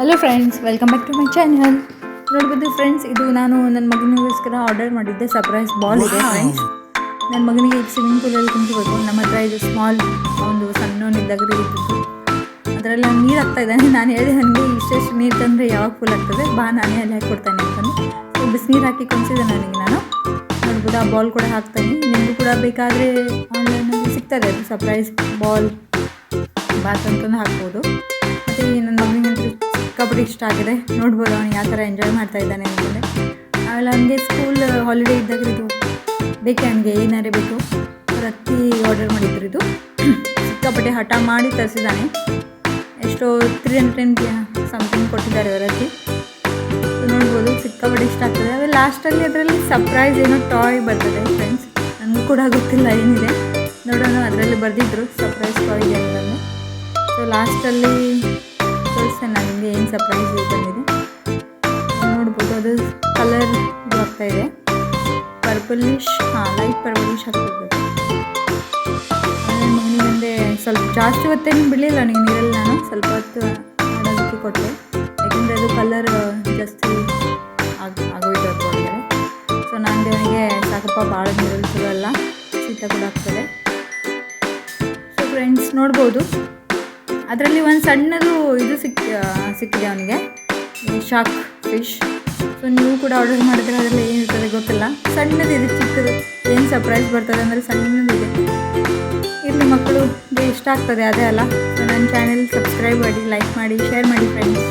Hello friends, welcome back to my channel. ನೋಡ್ಬೋದು friends, ಇದು ನಾನು ನನ್ನ ಮಗನಿಗೋಸ್ಕರ ಆರ್ಡರ್ ಮಾಡಿದ್ದೆ ಸರ್ಪ್ರೈಸ್ ಬಾಲ್ ಇದೆ ಫ್ರೆಂಡ್ಸ್. ನನ್ನ ಮಗನಿಗೆ ಈಗ ಸ್ವಿಮ್ಮಿಂಗ್ ಪೂಲಲ್ಲಿ ಕುಂತಿರ್ಬೇಕು. ನಮ್ಮ ಹತ್ರ ಇದು ಸ್ಮಾಲ್ ಒಂದು ಸಣ್ಣನಿದ್ದಾಗಲೇ ಇದ್ದಿದ್ದು, ಅದರಲ್ಲಿ ನೀರು ಹಾಕ್ತಾ ಇದ್ದಾನೆ. ನಾನು ಹೇಳಿದೆ ನನಗೆ ಇಷ್ಟೆಷ್ಟು ನೀರು ತಂದರೆ ಯಾವಾಗ ಫುಲ್ ಆಗ್ತದೆ, ಬಾ ನಾನೇ ಅಲ್ಲಿ ಹಾಕಿಕೊಡ್ತಾನೆ ಅಂತಂದು ಬಿಸಿನೀರು ಹಾಕಿ ಕುಣಿಸಿದೆ ನನಗೆ. ನಾನು ನೋಡ್ಬೋದು ಆ ಬಾಲ್ ಕೂಡ ಹಾಕ್ತಾನೆ. ನಿಮಗೂ ಕೂಡ ಬೇಕಾದರೆ ಆನ್ಲೈನಲ್ಲಿ ಸಿಗ್ತದೆ ಅದು ಸರ್ಪ್ರೈಸ್ ಬಾಲ್ ಬಾತ್ ಅಂತಂದು ಹಾಕ್ಬೋದು. ಮತ್ತು ನನ್ನ ಮಗನಿಗಂತೂ ಕಬಡ್ಡಿ ಇಷ್ಟ ಆಗಿದೆ. ನೋಡ್ಬೋದು ಅವನು ಯಾವ ಥರ ಎಂಜಾಯ್ ಮಾಡ್ತಾ ಇದ್ದಾನೆ ಅಂತಂದರೆ. ಆಮೇಲೆ ನನಗೆ ಸ್ಕೂಲ್ ಹಾಲಿಡೇ ಇದ್ದಾಗ ಇದು ಬೇಕೆ, ನನಗೆ ಏನಾರೇ ಬೇಕು. ರತ್ತಿ ಆರ್ಡರ್ ಮಾಡಿದ್ರು. ಇದು ಸಿಕ್ಕಾಪಟ್ಟೆ ಹಠ ಮಾಡಿ ತರಿಸಿದ್ದಾನೆ. ಎಷ್ಟೋ 310 ಸಮಥಿಂಗ್ ಕೊಟ್ಟಿದ್ದಾರೆ ರತ್ತಿ. ನೋಡ್ಬೋದು ಸಿಕ್ಕಾಪಟ್ಟೆ ಇಷ್ಟ ಆಗ್ತದೆ. ಆಮೇಲೆ ಲಾಸ್ಟಲ್ಲಿ ಅದರಲ್ಲಿ ಸರ್ಪ್ರೈಸ್ ಏನೋ ಟಾಯ್ ಬರ್ತದೆ ಫ್ರೆಂಡ್ಸ್. ನನಗೂ ಕೂಡ ಗೊತ್ತಿಲ್ಲ ಏನಿದೆ, ನೋಡೋಣ. ಅದರಲ್ಲಿ ಬರೆದಿದ್ರು ಸರ್ಪ್ರೈಸ್ ಟಾಯ್ ಇದೆ ಅಂತಂದು. ಸೊ ಲಾಸ್ಟಲ್ಲಿ ತೋರಿಸ್ತೇನೆ ನನಗೆ ಏನು ಸರ್ಪ್ರೈಸ್ ಬಂದಿದೆ. ನೋಡ್ಬೋದು ಅದು ಕಲರ್ ಇದು ಆಗ್ತಾಯಿದೆ, ಪರ್ಪಲಿಶ್, ಲೈಟ್ ಪರ್ಪಲಿಶ್ ಆಗ್ತಿರ್ಬೇಕು. ಆಮೇಲೆ ಮಗನಿಗಂದರೆ ಸ್ವಲ್ಪ ಜಾಸ್ತಿ ಹೊತ್ತೇನು ಬಿಡಲಿಲ್ಲ ಅವನಿಗೆ ನೀರಲ್ಲಿ. ನಾನು ಸ್ವಲ್ಪ ಹೊತ್ತು ಆಡೋದಕ್ಕೆ ಕೊಟ್ಟೆ, ಯಾಕೆಂದರೆ ಅದು ಕಲರ್ ಜಾಸ್ತಿ ಆಗೋಯ್ತು ಅದರೊಳಗಡೆ. ಸೊ ನಾನು ಅವನಿಗೆ ಸಾಕಪ್ಪ, ಭಾಳ ನೀರಲ್ಲಿ ಚಲೋ ಅಲ್ಲ, ಶೀತ ಕೂಡ ಆಗ್ತದೆ. ಸೊ ಫ್ರೆಂಡ್ಸ್ ನೋಡ್ಬೋದು ಅದರಲ್ಲಿ ಒಂದು ಸಣ್ಣದು ಇದು ಸಿಕ್ಕಿದೆ ಅವನಿಗೆ, ಶಾರ್ಕ್ ಫಿಶ್. ಸೊ ನೀವು ಕೂಡ ಆರ್ಡರ್ ಮಾಡಿದ್ರೆ ಅದರಲ್ಲಿ ಏನಿರ್ತದೆ ಗೊತ್ತಿಲ್ಲ. ಸಣ್ಣದಿದೆ, ಚಿಕ್ಕದು. ಏನು ಸರ್ಪ್ರೈಸ್ ಬರ್ತದೆ ಅಂದರೆ ಸಣ್ಣದಿದೆ. ಇಲ್ಲಿ ಮಕ್ಕಳಿಗೆ ಇಷ್ಟ ಆಗ್ತದೆ, ಅದೇ ಅಲ್ಲ. ಸೊ ನನ್ನ ಚಾನೆಲ್ ಸಬ್ಸ್ಕ್ರೈಬ್ ಮಾಡಿ, ಲೈಕ್ ಮಾಡಿ, ಶೇರ್ ಮಾಡಿ ಫ್ರೆಂಡ್ಸ್.